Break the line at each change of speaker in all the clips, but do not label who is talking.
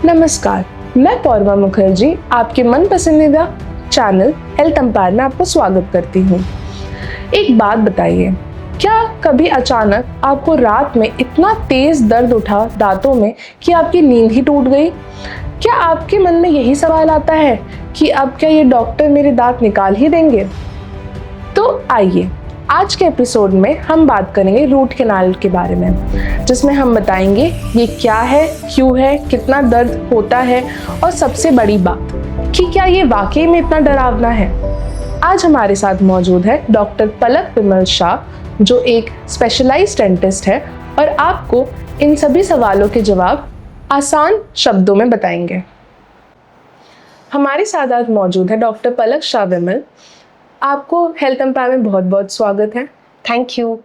नमस्कार, मैं पौर्वा मुखर्जी आपके मन पसंदीदा चैनल हेल्थ एम्पायर में आपका स्वागत करती हूँ। एक बात बताइए, क्या कभी अचानक आपको रात में इतना तेज दर्द उठा दांतों में कि आपकी नींद ही टूट गई? क्या आपके मन में यही सवाल आता है कि अब क्या ये डॉक्टर मेरे दांत निकाल ही देंगे? तो आइए, आज के एपिसोड में हम बात करेंगे रूट कैनाल के बारे में, जिसमें हम बताएंगे ये क्या है, क्यों है, कितना दर्द होता है और सबसे बड़ी बात कि क्या ये वाकई में इतना डरावना है। आज हमारे साथ मौजूद है डॉक्टर पलक विमल शाह, जो एक स्पेशलाइज्ड डेंटिस्ट है और आपको इन सभी सवालों के जवाब आसान शब्दों में बताएंगे। हमारे साथ आज मौजूद है डॉक्टर पलक शाह विमल। आपको हेल्थ एम्पायर में बहुत बहुत स्वागत है।
Thank you.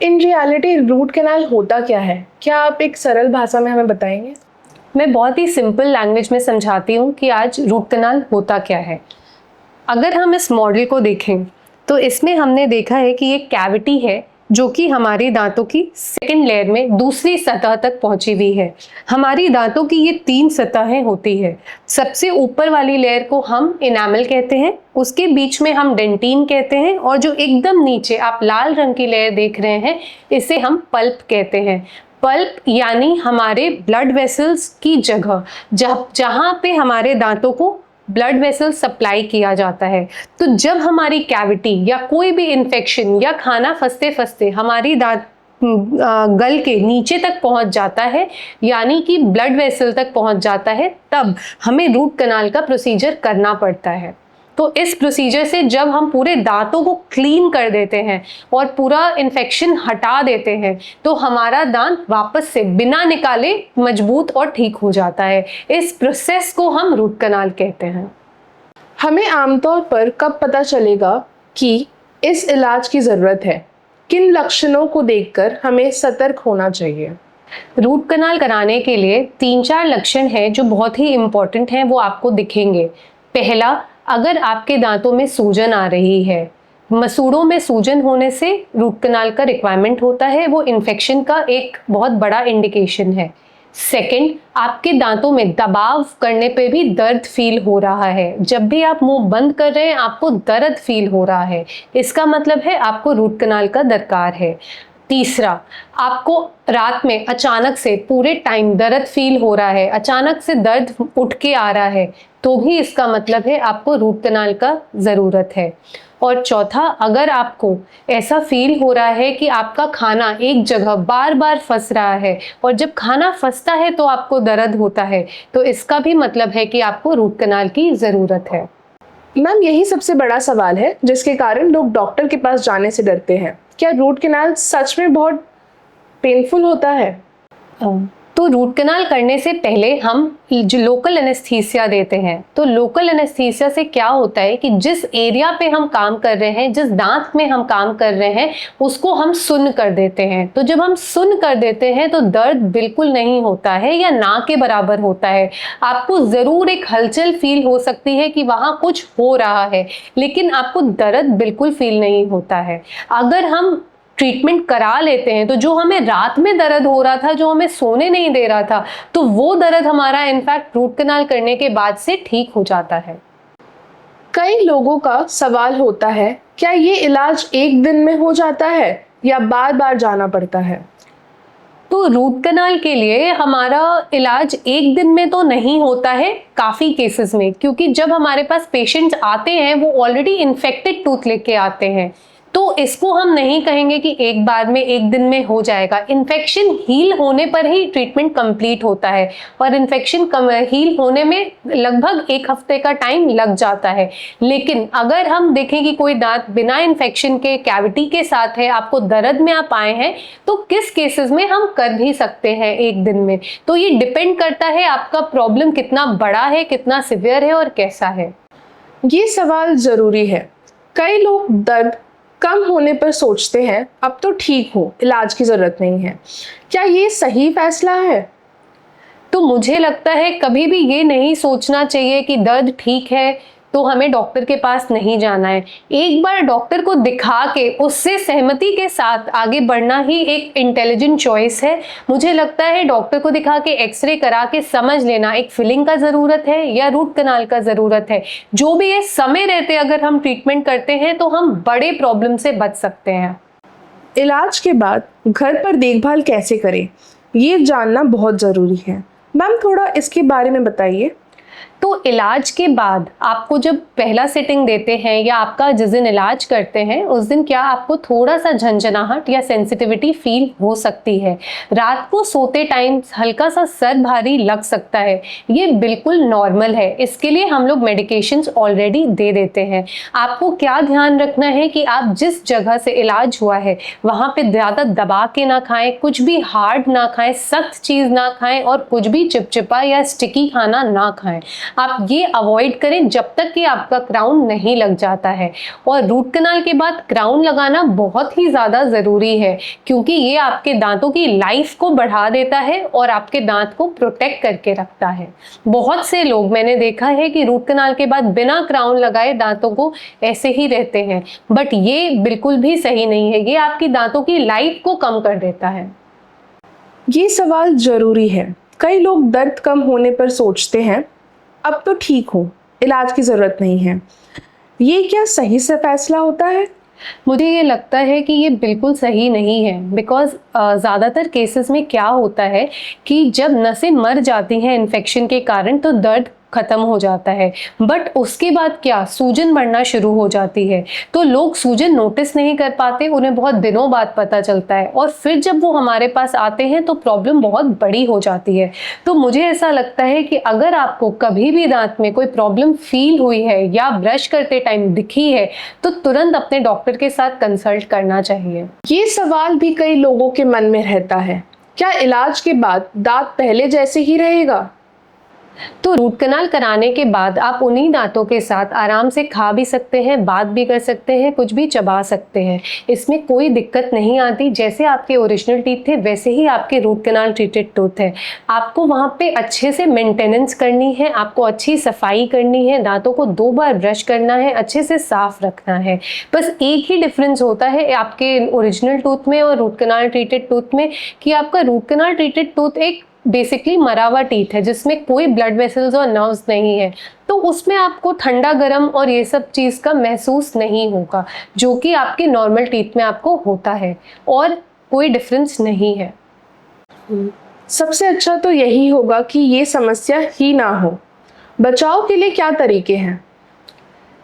In reality root canal होता क्या है? क्या आप एक सरल भाषा में हमें बताएंगे?
मैं बहुत ही सिंपल लैंग्वेज में समझाती हूँ कि आज रूट कैनाल होता क्या है। अगर हम इस मॉडल को देखें तो इसमें हमने देखा है कि एक कैविटी है जो कि हमारे दांतों की सेकंड लेयर में दूसरी सतह तक पहुंची हुई है। हमारी दांतों की ये 3 सतहें होती है। सबसे ऊपर वाली लेयर को हम इनामल कहते हैं, उसके बीच में हम डेंटिन कहते हैं और जो एकदम नीचे आप लाल रंग की लेयर देख रहे हैं इसे हम पल्प कहते हैं। पल्प यानी हमारे ब्लड वेसल्स की जगह, जहाँ पे हमारे दांतों को ब्लड वेसल सप्लाई किया जाता है। तो जब हमारी कैविटी या कोई भी इन्फेक्शन या खाना फंसते फंसते हमारी दांत गल के नीचे तक पहुंच जाता है, यानी कि ब्लड वेसल तक पहुंच जाता है, तब हमें रूट कैनाल का प्रोसीजर करना पड़ता है। तो इस प्रोसीजर से जब हम पूरे दांतों को क्लीन कर देते हैं और पूरा इन्फेक्शन हटा देते हैं तो हमारा दांत वापस से बिना निकाले मजबूत और ठीक हो जाता है। इस प्रोसेस को हम रूट कैनाल कहते हैं।
हमें आमतौर पर कब पता चलेगा कि इस इलाज की ज़रूरत है? किन लक्षणों को देखकर हमें सतर्क होना चाहिए?
रूट कैनाल कराने के लिए 3-4 लक्षण हैं जो बहुत ही इम्पोर्टेंट हैं, वो आपको दिखेंगे। पहला, अगर आपके दांतों में सूजन आ रही है, मसूड़ों में सूजन होने से रूट कैनाल का रिक्वायरमेंट होता है, वो इन्फेक्शन का एक बहुत बड़ा इंडिकेशन है। सेकंड, आपके दांतों में दबाव करने पे भी दर्द फील हो रहा है। जब भी आप मुंह बंद कर रहे हैं आपको दर्द फील हो रहा है, इसका मतलब है आपको रूट कैनाल का दरकार है। तीसरा, आपको रात में अचानक से पूरे टाइम दर्द फील हो रहा है, अचानक से दर्द उठ के आ रहा है, तो भी इसका मतलब है आपको रूट कैनाल का ज़रूरत है। और चौथा, अगर आपको ऐसा फील हो रहा है कि आपका खाना एक जगह बार बार फंस रहा है और जब खाना फंसता है तो आपको दर्द होता है, तो इसका भी मतलब है कि आपको रूट कैनाल की ज़रूरत है।
मैम, यही सबसे बड़ा सवाल है जिसके कारण लोग डॉक्टर के पास जाने से डरते हैं। क्या रूट कैनाल सच में बहुत पेनफुल होता है?
तो रूट कैनाल करने से पहले हम जो लोकल एनेस्थीसिया देते हैं, तो लोकल एनेस्थीसिया से क्या होता है कि जिस एरिया पे हम काम कर रहे हैं, जिस दांत में हम काम कर रहे हैं, उसको हम सुन्न कर देते हैं। तो जब हम सुन्न कर देते हैं तो दर्द बिल्कुल नहीं होता है या ना के बराबर होता है। आपको ज़रूर एक हलचल फील हो सकती है कि वहाँ कुछ हो रहा है, लेकिन आपको दर्द बिल्कुल फील नहीं होता है। अगर हम ट्रीटमेंट करा लेते हैं तो जो हमें रात में दर्द हो रहा था, जो हमें सोने नहीं दे रहा था, तो वो दर्द हमारा इनफैक्ट रूट कैनाल करने के बाद से ठीक हो जाता है।
कई लोगों का सवाल होता है, क्या ये इलाज एक दिन में हो जाता है या बार बार जाना पड़ता है?
तो रूट कैनाल के लिए हमारा इलाज एक दिन में तो नहीं होता है काफ़ी केसेस में, क्योंकि जब हमारे पास पेशेंट्स आते हैं वो ऑलरेडी इन्फेक्टेड टूथ लेके आते हैं, तो इसको हम नहीं कहेंगे कि एक बार में एक दिन में हो जाएगा। इन्फेक्शन हील होने पर ही ट्रीटमेंट कंप्लीट होता है और इन्फेक्शन हील होने में लगभग 1 हफ्ते का टाइम लग जाता है। लेकिन अगर हम देखें कि कोई दांत बिना इन्फेक्शन के कैविटी के साथ है, आपको दर्द में आप आए हैं, तो किस केसेस में हम कर भी सकते हैं एक दिन में। तो ये डिपेंड करता है आपका प्रॉब्लम कितना बड़ा है, कितना सिवियर है और कैसा है।
ये सवाल ज़रूरी है। कई लोग दर्द कम होने पर सोचते हैं अब तो ठीक हूँ, इलाज की ज़रूरत नहीं है। क्या ये सही फैसला है?
तो मुझे लगता है कभी भी ये नहीं सोचना चाहिए कि दर्द ठीक है तो हमें डॉक्टर के पास नहीं जाना है। एक बार डॉक्टर को दिखा के उससे सहमति के साथ आगे बढ़ना ही एक इंटेलिजेंट चॉइस है। मुझे लगता है डॉक्टर को दिखा के एक्सरे करा के समझ लेना एक फिलिंग का ज़रूरत है या रूट कनाल का ज़रूरत है, जो भी है समय रहते अगर हम ट्रीटमेंट करते हैं तो हम बड़े प्रॉब्लम से बच सकते हैं।
इलाज के बाद घर पर देखभाल कैसे करें, ये जानना बहुत ज़रूरी है। मैम थोड़ा इसके बारे में बताइए।
तो इलाज के बाद आपको जब पहला सिटिंग देते हैं या आपका जिस दिन इलाज करते हैं उस दिन क्या आपको थोड़ा सा झंझनाहट या सेंसिटिविटी फील हो सकती है। रात को सोते टाइम हल्का सा सर भारी लग सकता है, ये बिल्कुल नॉर्मल है। इसके लिए हम लोग मेडिकेशंस ऑलरेडी दे देते हैं। आपको क्या ध्यान रखना है कि आप जिस जगह से इलाज हुआ है वहाँ पे ज़्यादा दबा के ना खाएं, कुछ भी हार्ड ना खाएं, सख्त चीज़ ना खाएं और कुछ भी चिपचिपा या स्टिकी खाना ना खाएं। आप ये अवॉइड करें जब तक कि आपका क्राउन नहीं लग जाता है। और रूट कनाल के बाद क्राउन लगाना बहुत ही ज़्यादा ज़रूरी है, क्योंकि ये आपके दांतों की लाइफ को बढ़ा देता है और आपके दांत को प्रोटेक्ट करके रखता है। बहुत से लोग मैंने देखा है कि रूट कनाल के बाद बिना क्राउन लगाए दांतों को ऐसे ही रहते हैं, बट ये बिल्कुल भी सही नहीं है। ये आपकी दांतों की लाइफ को कम कर देता है।
ये सवाल ज़रूरी है। कई लोग दर्द कम होने पर सोचते हैं अब तो ठीक हूँ, इलाज की ज़रूरत नहीं है। ये क्या सही से फैसला होता है?
मुझे ये लगता है कि ये बिल्कुल सही नहीं है, बिकॉज ज़्यादातर केसेस में क्या होता है कि जब नसें मर जाती हैं इन्फेक्शन के कारण तो दर्द ख़त्म हो जाता है, बट उसके बाद क्या सूजन बढ़ना शुरू हो जाती है। तो लोग सूजन नोटिस नहीं कर पाते, उन्हें बहुत दिनों बाद पता चलता है और फिर जब वो हमारे पास आते हैं तो प्रॉब्लम बहुत बड़ी हो जाती है। तो मुझे ऐसा लगता है कि अगर आपको कभी भी दांत में कोई प्रॉब्लम फील हुई है या ब्रश करते टाइम दिखी है तो तुरंत अपने डॉक्टर के साथ कंसल्ट करना चाहिए।
ये सवाल भी कई लोगों के मन में रहता है, क्या इलाज के बाद दांत पहले जैसे ही रहेगा?
तो रूट कनाल कराने के बाद आप उन्हीं दांतों के साथ आराम से खा भी सकते हैं, बात भी कर सकते हैं, कुछ भी चबा सकते हैं। इसमें कोई दिक्कत नहीं आती। जैसे आपके ओरिजिनल टीथ थे वैसे ही आपके रूट कनाल ट्रीटेड टूथ है। आपको वहाँ पे अच्छे से मेंटेनेंस करनी है, आपको अच्छी सफाई करनी है, दांतों को 2 बार ब्रश करना है, अच्छे से साफ रखना है। बस एक ही डिफरेंस होता है आपके ओरिजिनल टूथ में और रूट कनाल ट्रीटेड टूथ में कि आपका रूट कनाल ट्रीटेड टूथ एक बेसिकली मरा हुआ टीथ है जिसमें कोई ब्लड वेसल्स और नर्व्स नहीं है, तो उसमें आपको ठंडा गर्म और ये सब चीज़ का महसूस नहीं होगा, जो कि आपके नॉर्मल टीथ में आपको होता है और कोई डिफरेंस नहीं है।
सबसे अच्छा तो यही होगा कि ये समस्या ही ना हो। बचाव के लिए क्या तरीके हैं?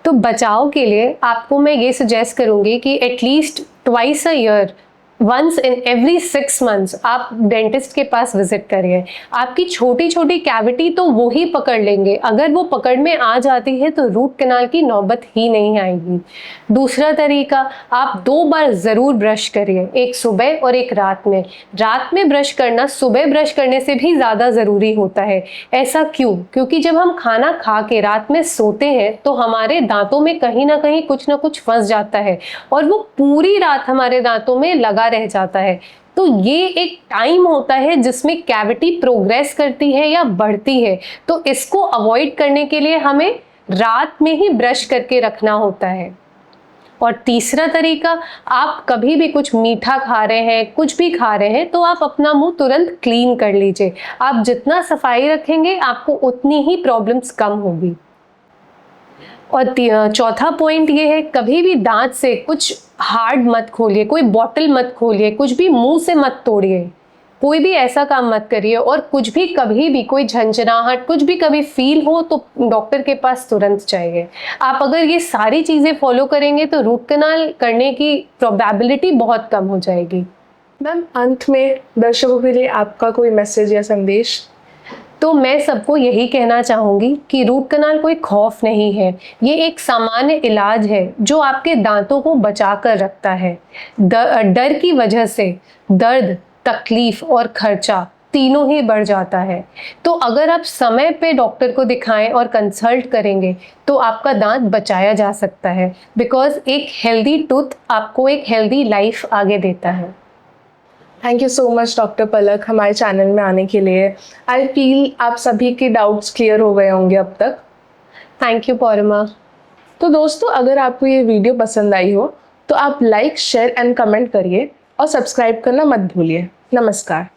तो बचाव के लिए आपको मैं ये सजेस्ट करूँगी कि at least twice a year, once in every 6 months आप डेंटिस्ट के पास विजिट करिए। आपकी छोटी छोटी कैविटी तो वो ही पकड़ लेंगे, अगर वो पकड़ में आ जाती है तो रूट कनाल की नौबत ही नहीं आएगी। दूसरा तरीका, आप 2 बार ज़रूर ब्रश करिए, एक सुबह और एक रात में। रात में ब्रश करना सुबह ब्रश करने से भी ज़्यादा ज़रूरी होता है। ऐसा क्यों? क्योंकि जब हम खाना खा के रात में सोते हैं तो हमारे दांतों में कहीं ना कहीं कुछ ना कुछ फंस जाता है और वो पूरी रात हमारे दांतों में लगा रह जाता है। तो ये एक टाइम होता है जिसमें कैविटी प्रोग्रेस करती है या बढ़ती है, तो इसको अवॉइड करने के लिए हमें रात में ही ब्रश करके रखना होता है। और तीसरा तरीका, आप कभी भी कुछ मीठा खा रहे हैं, कुछ भी खा रहे हैं, तो आप अपना मुंह तुरंत क्लीन कर लीजिए। आप जितना सफाई रखेंगे आपको उतनी ही प्रॉब्लम्स कम होगी। और चौथा पॉइंट ये है, कभी भी दांत से कुछ हार्ड मत खोलिए, कोई बॉटल मत खोलिए, कुछ भी मुंह से मत तोड़िए, कोई भी ऐसा काम मत करिए। और कुछ भी कभी भी कोई झंझनाहट कुछ भी कभी फील हो तो डॉक्टर के पास तुरंत जाइए। आप अगर ये सारी चीज़ें फॉलो करेंगे तो रूट कनाल करने की प्रोबेबिलिटी बहुत कम हो जाएगी।
मैम अंत में दर्शकों के लिए आपका कोई मैसेज या संदेश?
तो मैं सबको यही कहना चाहूँगी कि रूट कनाल कोई खौफ नहीं है, ये एक सामान्य इलाज है जो आपके दांतों को बचा कर रखता है। डर की वजह से दर्द, तकलीफ और खर्चा तीनों ही बढ़ जाता है। तो अगर आप समय पे डॉक्टर को दिखाएं और कंसल्ट करेंगे तो आपका दांत बचाया जा सकता है, बिकॉज एक हेल्दी टूथ आपको एक हेल्दी लाइफ आगे देता है।
Thank you so much doctor Palak हमारे चैनल में आने के लिए। आई फील आप सभी के डाउट्स क्लियर हो गए होंगे अब तक।
Thank you Purnima.
तो दोस्तों, अगर आपको ये वीडियो पसंद आई हो तो आप लाइक, शेयर एंड कमेंट करिए और सब्सक्राइब करना मत भूलिए। नमस्कार।